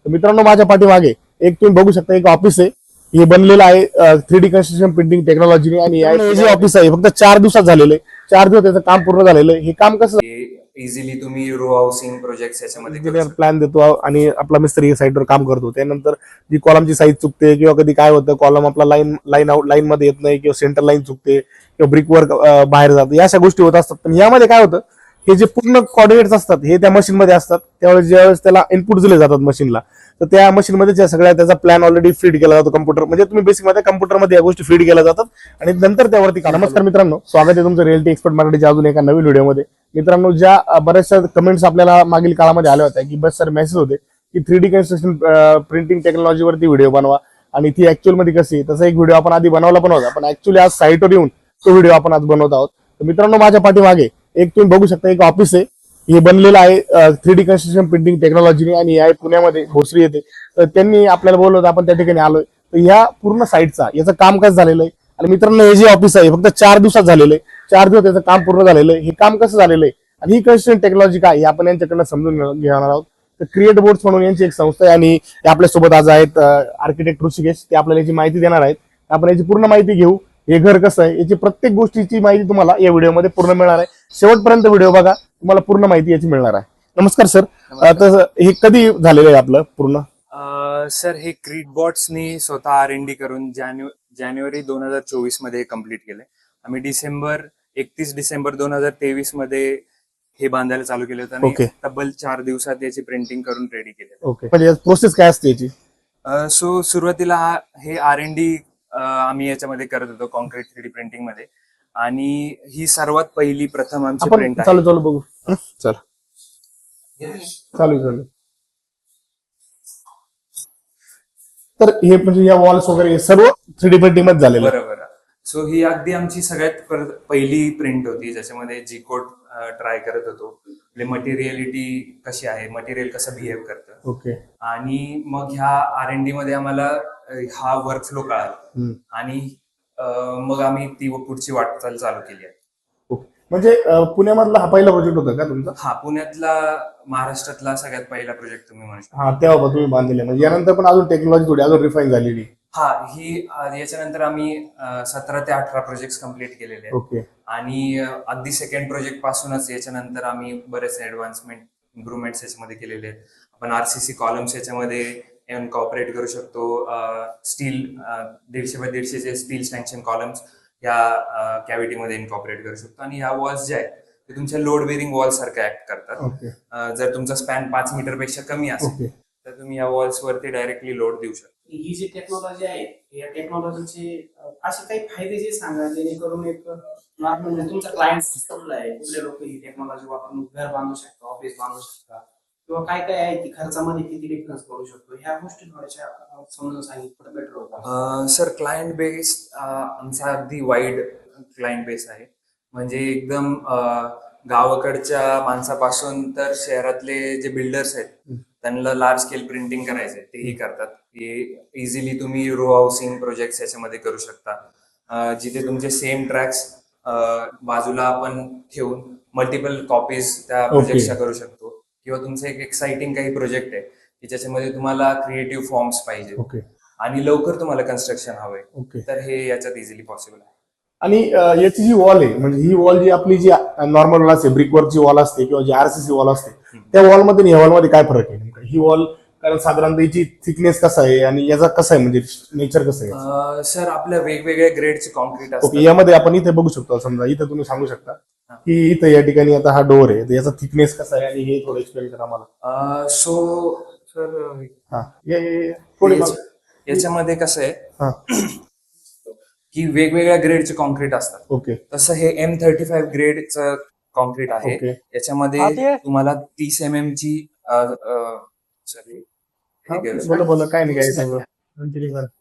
तर मित्रांनो माझ्या पाठीमागे एक तुम्ही बघू शकता एक ऑफिस आहे. हे बनलेलं आहे 3D कन्स्ट्रक्शन प्रिंटिंग टेक्नॉलॉजी आणि हे जे ऑफिस आहे फक्त 4 दिवसात झालेलं आहे. 4 दिवस त्याचं काम पूर्ण झालेलं आहे. हे काम कसं इझिली तुम्ही रो हाऊसिंग प्रोजेक्ट याच्यामध्ये प्लॅन देतो आणि आपला मिस्त्री साईडवर काम करतो. त्यानंतर जी कॉलमची साईज चुकते किंवा कधी काय होतं कॉलम आपला लाईन मध्ये येत नाही किंवा सेंटर लाईन चुकते किंवा ब्रिक वर्क बाहेर जातं या अशा गोष्टी होत असतात. पण यामध्ये काय होतं हे जे पूर्ण कॉर्डिनेट्स असतात हे त्या मशीनमध्ये असतात. त्यावेळेस ज्यावेळेस त्याला इनपुट दिले जातात मशीनला तर त्या मशीनमध्ये त्या सगळ्या त्याचा प्लॅन ऑलरेडी फीड केला जातो कम्प्युटर म्हणजे तुम्ही बेसिक मध्ये कम्प्युटरमध्ये या गोष्टी फीड केल्या जातात आणि नंतर त्यावरती नमस्कार मित्रांनो स्वागत आहे तुमचं रिअल्टी एक्सपर्ट मराठीच्या अजून एका नवीन व्हिडिओमध्ये. मित्रांनो ज्या बऱ्याचशा कमेंट्स आपल्याला मागील काळामध्ये आल्या होत्या की बस सर मेसेज होते की 3D कन्स्ट्रक्शन प्रिंटिंग टेक्नॉलॉजीवरती व्हिडिओ बनवा आणि ती ऍक्च्युअल मध्ये कशी तसा एक व्हिडिओ आपण आधी बनवला पण होता पण ऍक्च्युअली आज साईटवर येऊन तो व्हिडिओ आपण आज बनवत आहोत. तर मित्रांनो माझ्या पाठीमागे एक तुम्ही बघू शकता एक ऑफिस आहे. हे बनलेलं आहे 3D कन्स्ट्रक्शन प्रिंटिंग टेक्नॉलॉजी आणि हे आहे पुण्यामध्ये भोसरी येथे. तर त्यांनी आपल्याला बोलवलं आपण त्या ठिकाणी आलोय. तर या पूर्ण साईटचा याचं काम कसं झालेलं आहे आणि मित्रांनो हे जे ऑफिस आहे फक्त 4 दिवसात झालेलं आहे. 4 दिवस त्याचं काम पूर्ण झालेलं आहे. हे काम कसं झालेलं आहे आणि ही कन्स्ट्रक्शन टेक्नॉलॉजी काय हे आपण यांच्याकडनं समजून घेणार आहोत. तर क्रिएट बोर्ड्स म्हणून यांची एक संस्था आहे आणि आपल्यासोबत आज आहेत आर्किटेक्ट ऋषिकेश. ते आपल्याला याची माहिती देणार आहेत. आपण याची पूर्ण माहिती घेऊ. हे घर कसं आहे याची प्रत्येक गोष्टीची माहिती तुम्हाला या व्हिडिओमध्ये पूर्ण मिळणार आहे. शेवटपर्यंत व्हिडिओ बघा तुम्हाला पूर्ण माहिती याची मिळणार आहे. नमस्कार सर. तर हे कधी झालेलं आहे आपलं पूर्ण? सर हे क्रीटबॉट्सनी स्वतः R&D करून जानेवारी 2024 मध्ये कम्प्लीट केलंय. आम्ही 31 डिसेंबर 2023 मध्ये हे बांधायला चालू केलं होतं आणि तब्बल 4 दिवसात याची प्रिंटिंग करून रेडी केले. ओके म्हणजे प्रोसेस काय असते याची? सो सुरुवातीला हे R&D आम्ही याच्यामध्ये करत होतो कॉन्क्रीट 3D प्रिंटिंग मध्ये आणि ही सर्वात पहिली प्रथम आमची प्रिंट आहे. चालू बघू चल चालू. तर हे म्हणजे या वॉल्स वगैरे सर्व 3D प्रिंटिंग मध्ये झालेलं बरोबर. सो ही अगदी आमची सगळ्यात पहिली प्रिंट होती ज्याच्यामध्ये जी कोड ट्राय करत होतो. मटेरियलिटी कशी आहे मटेरियल कसं बिहेव करतं. ओके. आणि मग ह्या R&D मध्ये आम्हाला हा वर्कफ्लो कळाला आणि मग आम्ही ती पुढची वाटचाल चालू केली आहे. म्हणजे पुण्यामधला हा पहिला प्रोजेक्ट होता का तुमचा? हा पुण्यातला महाराष्ट्रातला सगळ्यात पहिला प्रोजेक्ट तुम्ही म्हणू शकता. हा तेव्हा तुम्ही बांधलेले म्हणजे यानंतर पण अजून टेक्नॉलॉजी थोडी अजून रिफाईन झालेली? हा ही याच्यानंतर आम्ही 17 ते 18 प्रोजेक्ट कम्प्लीट केलेले आहेत. ओके. आणि अगदी सेकंड प्रोजेक्ट पासूनच याच्यानंतर आम्ही बरेच ऍडव्हान्समेंट इम्प्रुव्हमेंट्स याच्यामध्ये केलेले आहेत. आपण RCC कॉलम्स याच्यामध्ये इनकॉर्पोरेट करू शकतो. स्टील 150 बाय 150 स्टील स्टँक्शन कॉलम्स या कॅव्हिटीमध्ये इनकॉर्पोरेट करू शकतो आणि ह्या वॉल्स जे आहेत ते तुमच्या लोड बेरिंग वॉल सारखे ऍक्ट करतात. जर तुमचा स्पॅन 5 मीटर पेक्षा कमी असेल तर तुम्ही या वॉल्स वरती डायरेक्टली लोड देऊ शकता. ही जी टेक्नॉलॉजी आहे या टेक्नॉलॉजीचे असे काही फायदे जे सांगा जेणेकरून एक नॉर्मल तुमचा क्लायंट सिस्टमला आहे कुठले लोक ही टेक्नॉलॉजी वापरून घर बांधू शकतात ऑफिस बांधू शकतात किंवा काय काय आहे की खर्चामध्ये किती डिफरन्स करू शकतो ह्या गोष्टी थोड्याशा समजून सांगितलं बेटर होतं. सर क्लायंट बेस आमचा अगदी वाईड क्लायंट बेस आहे. म्हणजे एकदम गावाकडच्या माणसापासून तर शहरातले जे बिल्डर्स आहेत त्यांना लार्ज स्केल प्रिंटिंग करायचंय तेही करतात. हे इझिली तुम्ही रो हाऊसिंग प्रोजेक्ट याच्यामध्ये करू शकता जिथे तुमचे सेम ट्रॅक्स बाजूला आपण ठेवून मल्टिपल कॉपीज त्या प्रोजेक्टच्या करू शकतो. किंवा तुमचं एक एक्साइटिंग काही प्रोजेक्ट आहे की ज्याच्यामध्ये तुम्हाला क्रिएटिव्ह फॉर्म्स पाहिजे आणि लवकर तुम्हाला कन्स्ट्रक्शन हवंय तर हे याच्यात इझिली पॉसिबल आहे. आणि याची जी वॉल आहे म्हणजे ही वॉल जी आपली जी नॉर्मल वॉल असते ब्रिक वर्कची वॉल असते किंवा जी RCC वॉल असते त्या वॉलमध्ये आणि ह्या वॉलमध्ये काय फरक आहे नेमका? ही वॉल कारण साधारणतः याची थिकनेस कसा आहे आणि याचा कसा आहे म्हणजे नेचर कसं आहे? सर आपल्या वेगवेगळ्या ग्रेडचे कॉन्क्रीट असतात. ओके. यामध्ये आपण इथे बघू शकतो समजा इथे तुम्ही सांगू शकता की इथे या ठिकाणी आता हा डोअर आहे तर याचा थिकनेस कसा आहे आणि हे थोडं एक्सप्लेन करा मला. सो सर याच्यामध्ये कसं आहे की वेगवेगळ्या ग्रेडचे कॉन्क्रीट असतात. ओके. तसं हे M35 ग्रेडचं कॉन्क्रीट आहे. याच्यामध्ये तुम्हाला 30 mm ची बोला काय नाही काय सांगू.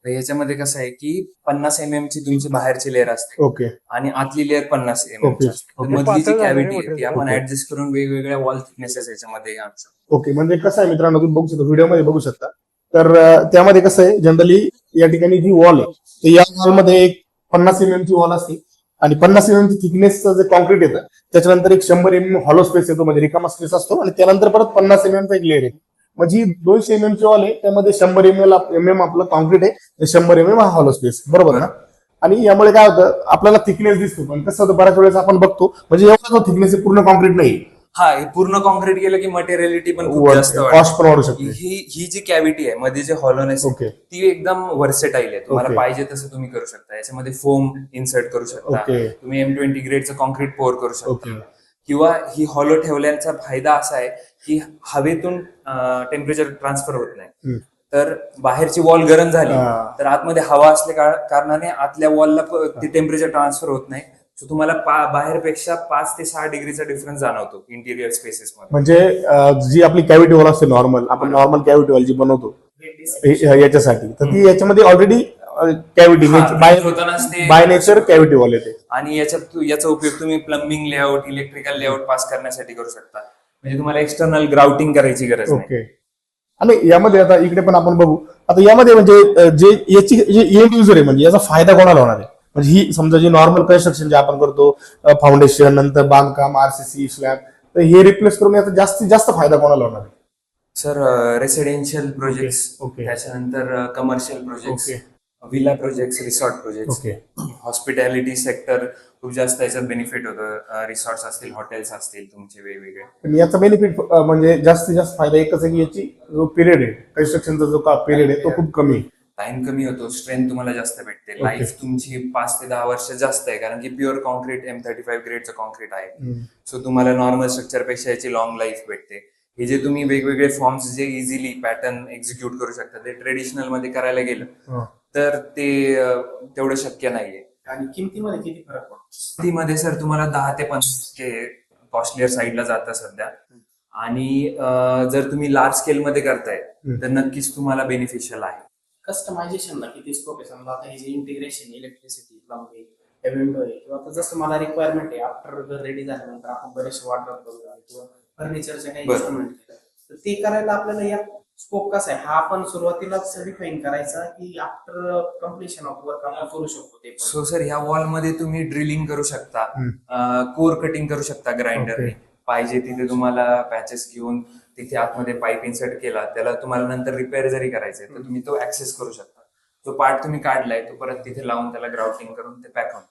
याच्यामध्ये कसं आहे की 50 mm ची तुमची बाहेरची लेअर असते. ओके. आणि आतली लेअर 50 mm ची असते. मधली जी कॅव्हिटी आहे ती आपण ऍडजस्ट करून वेगवेगळ्या वॉल थिकनेसेस याच्यामध्ये आणतो. ओके. म्हणजे कसं आहे मित्रांनो तुम्ही बघू शकता व्हिडिओमध्ये बघू शकता तर त्यामध्ये कसं आहे जनरली या ठिकाणी जी वॉल आहे तर या वॉलमध्ये एक 50 mm ची वॉल असते आणि 50 mm ची थिकनेसचं जे कॉन्क्रीट येतं त्याच्यानंतर एक 100 mm हॉलो स्पेस येतो म्हणजे रिकामा स्पेस असतो आणि त्यानंतर परत 50 mm चा एक लेअर येतो. म्हणजे 200 mm ची वॉल आहे, त्यामध्ये 100 mm आपलं कॉन्क्रीट आहे, 100 mm हा हॉलो स्पेस, बरोबर ना? आणि यामुळे काय होतं, आपल्याला थिकनेस दिसतो, पण कसं होतं बऱ्याच वेळेस आपण बघतो म्हणजे एवढा जो थिकनेस आहे पूर्ण कॉन्क्रीट नाही, हा, हे पूर्ण कॉन्क्रीट केलं की मटेरियलिटी पण खूप जास्त कॉस्ट पण वाढू शकते. ही जी कॅव्हिटी आहे मध्ये जे हॉलोनेस ओके. ती एकदम व्हर्सेटाईल आहे. तुम्हाला ओके. पाहिजे तसं तुम्ही करू शकता. याच्यामध्ये फोम इन्सर्ट करू शकता, ओके. तुम्ही M20 ग्रेडचं कॉन्क्रीट पोर करू शकता, ओके. किंवा ही हॉलो ठेवल्याचा फायदा असा आहे की हवेतून टेम्परेचर ट्रान्सफर होत नाही. तर बाहेरची वॉल गरम झाली तर आतमध्ये हवा असल्या कारणाने आतल्या वॉलला ते टेम्परेचर ट्रान्सफर होत नाही. सो तुम्हाला बाहेरपेक्षा 5 ते 6 डिग्रीचा डिफरन्स जाणवतो इंटिरियर स्पेसेस मध्ये. म्हणजे जी आपली कॅव्हिटी वॉल असते नॉर्मल, आपण नॉर्मल कॅव्हिटी वॉल जी बनवतो याच्यासाठी, तर ती याच्यामध्ये already cavity by nature cavity wall येते. आणि याचा उपयोग तुम्ही plumbing layout, electrical layout pass करण्यासाठी करू शकता. म्हणजे तुम्हाला एक्सटर्नल ग्राउटिंग करायची गरज नाही. ओके. आणि यामध्ये आता इकडे पण आपण बघू, आता यामध्ये म्हणजे जे याची जे एंड युजर आहे, म्हणजे याचा फायदा कोणाला होणार आहे? म्हणजे ही समजा जी नॉर्मल कन्स्ट्रक्शन जे आपण करतो, फाउंडेशन नंतर बांधकाम, RCC, स्लॅब, तर हे रिप्लेस करून याचा जास्तीत जास्त फायदा कोणाला होणार आहे? Sir, residential projects, okay. त्याच्यानंतर commercial projects, okay. Villa projects, resort projects, okay. Hospitality sector खूप जास्त याच्यात बेनिफिट होतं. रिसॉर्ट्स असतील, हॉटेल्स असतील तुमचे वेगवेगळे. आणि याचा बेनिफिट म्हणजे जास्तीत जास्त फायदा एकच आहे की याची जो पिरियड आहे, कन्स्ट्रक्शनचा जो पिरियड आहे तो खूप कमी आहे. टाइम कमी होतो, स्ट्रेंथ तुम्हाला जास्त भेटते, लाईफ तुमची 5 ते 10 वर्ष जास्त आहे, कारण की प्युअर कॉन्क्रीट M35 ग्रेडचं कॉन्क्रीट आहे. सो तुम्हाला नॉर्मल स्ट्रक्चर पेक्षा याची लॉंग लाईफ भेटते. हे जे तुम्ही वेगवेगळे फॉर्म्स जे इझिली पॅटर्न एक्झिक्यूट करू शकता, ते ट्रेडिशनल मध्ये करायला गेलं तर ते तेवढं शक्य नाहीये. आणि किमतीमध्ये किती फरक पडतो? किमतीमध्ये सर तुम्हाला 10 ते 15% कॉस्टलियर साईडला जातं सध्या. आणि जर तुम्ही लार्ज स्केल मध्ये करताय तर नक्कीच तुम्हाला बेनिफिशियल आहे. कस्टमायझेशनला किती स्कोप आहे? समजा आता हे जे इंटिग्रेशन, इलेक्ट्रिसिटी, प्लंबिंग, विंडो आहे, किंवा आता जसं मला रिक्वायरमेंट आहे, आफ्टर रेडी झाल्यानंतर आपण बरेचसे ऑर्डर करू किंवा फर्निचरचे काही इन्स्ट्रुमेंट, तर ते करायला आपल्याला या स्कोप कसा आहे? हा आपण सुरुवातीलाच डिफाईन करायचा की आफ्टर कम्प्लिशन ऑफ वर्क आपण करू शकतो ते? सो सर, ह्या वॉल मध्ये तुम्ही ड्रिलिंग करू शकता, कोर कटिंग करू शकता ग्राइंडरने. पाहिजे तिथे तुम्हाला पॅचेस घेऊन तिथे आतमध्ये पाईप इन्सर्ट केला, त्याला तुम्हाला नंतर रिपेअर जरी करायचंय तर तुम्ही तो ऍक्सेस करू शकता. जो पार्ट तुम्ही काढलाय तो परत तिथे लावून त्याला ग्राउटिंग करून ते पॅक होऊन.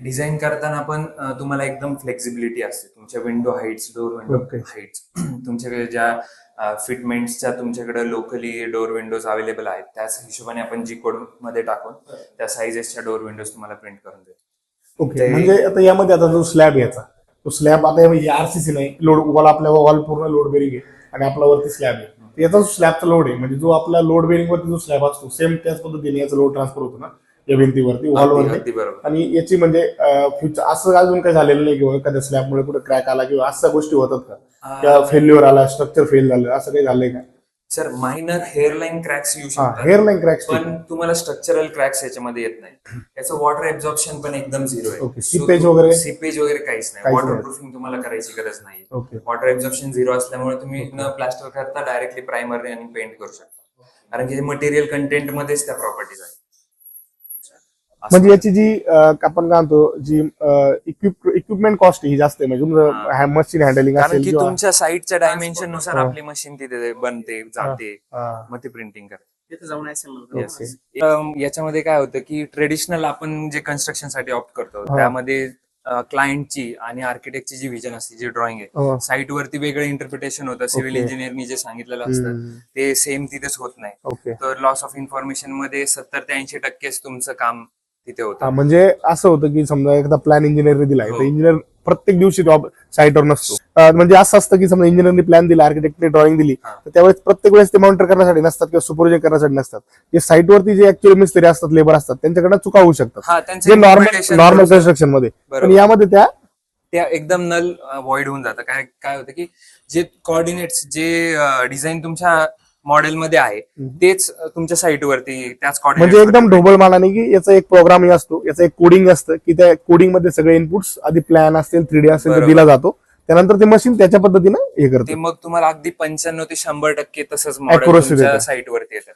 डिझाईन करताना पण तुम्हाला एकदम फ्लेक्झिबिलिटी असते. तुमच्या window heights, door window heights, तुमच्याकडे ज्या फिटमेंट्सच्या तुमच्याकडे लोकली डोर विंडोज अवेलेबल आहेत त्याच हिशोबाने आपण जी कोड मध्ये टाकून त्या साइजेसच्या डोर विंडोज तुम्हाला प्रिंट करून देतो. ओके. म्हणजे आता यामध्ये आता जो स्लॅब याचा, तो स्लॅब आता RCC नाही, लोड वॉल, आपल्या वॉल पूर्ण लोड बेरिंग आहे आणि आपला वरती स्लॅब आहे. याचा जो स्लॅबचा लोड आहे, म्हणजे जो आपला लोड बेरिंग वरती जो स्लॅब असतो, सेम त्याच पद्धतीने याचा लोड ट्रान्सफर होतो ना या भिंतीवरती, वॉलवरती. आणि याची म्हणजे फ्युचर असं अजून काही झालेलं नाही किंवा एखाद्या स्लॅबमुळे कुठे क्रॅक आला किंवा अशा गोष्टी होतात का, किंवा फेल्युअर आला, स्ट्रक्चर फेल झालं, असं काही झालंय का? सर, मायनर हेअरलाईन क्रॅक्स येऊ शकतात, हेअरलाईन क्रॅक्स, पण तुम्हाला स्ट्रक्चरल क्रॅक्स याच्यामध्ये येत नाही. याचं वॉटर एब्झॉर्प्शन पण एकदम झिरो आहे. सीपेज वगैरे काहीच नाही. वॉटर प्रूफिंग तुम्हाला करायची गरज नाही. वॉटर एब्झॉर्प्शन झिरो असल्यामुळे तुम्ही न प्लास्टर करता डायरेक्टली प्रायमर आणि पेंट करू शकता, कारण की हे मटेरियल कंटेंट मध्येच त्या प्रॉपर्टीज आहेत. म्हणजे याची जी आपण काय म्हणतो, जी इक्विपमेंट कॉस्ट ही जास्त आहे, म्हणजे मशीन हँडलिंग कारण की तुमच्या साईटच्या डायमेन्शन नुसार आपली मशीन तिथे बनते, जाते, मग ती प्रिंटिंग करते. तिथे जाऊन याच्यामध्ये काय होतं की ट्रेडिशनल आपण जे कन्स्ट्रक्शन साठी ऑप्ट करतो त्यामध्ये क्लायंटची आणि आर्किटेक्टची जी विजन असते, जी ड्रॉइंग आहे, साईट वरती वेगळं इंटरप्रिटेशन होतं. सिव्हिल इंजिनियरनी जे सांगितलेलं असतं ते सेम तिथेच होत नाही. तर लॉस ऑफ इन्फॉर्मेशन मध्ये 70 ते 80% तुमचं काम तिथे होतं. म्हणजे असं होतं की समजा एखादा प्लॅन इंजिनियरने दिलाय, तर इंजिनियर प्रत्येक दिवशी साईटवर नसतो. म्हणजे असं असतं की समजा इंजिनियरने प्लॅन दिला, आर्किटेक्टने ड्रॉइंग दिली, तर त्यावेळेस प्रत्येक वेळेस ते मॉनिटर करण्यासाठी नसतात किंवा सुपरविजन करण्यासाठी नसतात. जे साईटवरती जे ऍक्च्युअली मिस्त्री असतात, लेबर असतात, त्यांच्याकडे चुका होऊ शकतात, जे नॉर्मल कन्स्ट्रक्शन मध्ये. पण यामध्ये त्या एकदम नल अवॉइड होऊन जातं. काय होतं की जे कोऑर्डिनेट्स, जे डिझाईन तुमच्या मॉडेलमध्ये आहे तेच तुमच्या साईटवरती त्याच म्हणजे एकदम ढोबळ मानाने की याचा एक प्रोग्रामिंग असतो, याचं एक कोडिंग असतं की त्या कोडिंग मध्ये सगळे इनपुट्स आधी प्लॅन असतील, 3D असेल तर दिला जातो, त्यानंतर ते मशीन त्याच्या पद्धतीनं हे करते. मग तुम्हाला अगदी 95 ते 100% तसंच मॉडेल तुमच्या साईटवरती येतं.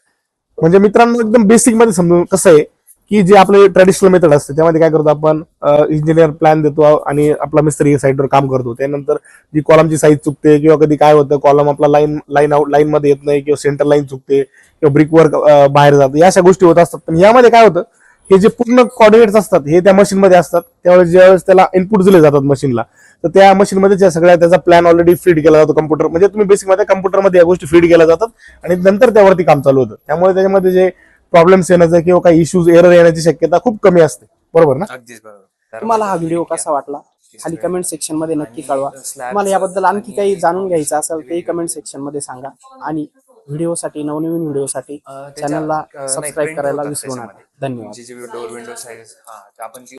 म्हणजे मित्रांनो, एकदम बेसिक मध्ये समजून कसं आहे की जे आपले ट्रॅडिशनल मेथड असते त्यामध्ये काय करतो आपण, इंजिनियर प्लॅन देतो आणि आपला मिस्त्री साईडवर काम करतो. त्यानंतर जी कॉलमची साईज चुकते किंवा कधी काय होतं, कॉलम आपला लाईन मध्ये येत नाही किंवा सेंटर लाईन चुकते किंवा ब्रिकवर बाहेर जातं, या अशा गोष्टी होत असतात. पण यामध्ये काय होतं, हे जे पूर्ण कॉर्डिनेट्स असतात हे त्या मशीनमध्ये असतात. त्यावेळेस ज्यावेळेस त्याला इनपुट दिले जातात मशीनला, तर त्या मशीनमध्ये त्या सगळ्या त्याचा प्लॅन ऑलरेडी फीड केला जातो कम्प्युटर. म्हणजे तुम्ही बेसिक मध्ये कम्प्युटरमध्ये या गोष्टी फीड केल्या जातात आणि नंतर त्यावरती काम चालू होतं. त्यामुळे त्याच्यामध्ये जे प्रॉब्लेम्स येण्याचं किंवा काही इश्यूज एरर येण्याची शक्यता खूप कमी असते. बरोबर ना? अगदीच बरोबर. तुम्हाला हा व्हिडिओ कसा वाटला खाली कमेंट सेक्शन मध्ये नक्की कळवा. तुम्हाला याबद्दल आणखी काही जाणून घ्यायचं असेल तेही कमेंट सेक्शन मध्ये सांगा. आणि व्हिडिओसाठी, नवनवीन व्हिडिओसाठी चॅनलला सबस्क्राईब करायला विसरू नका. धन्यवाद. जी डोर विंडो साईज आपण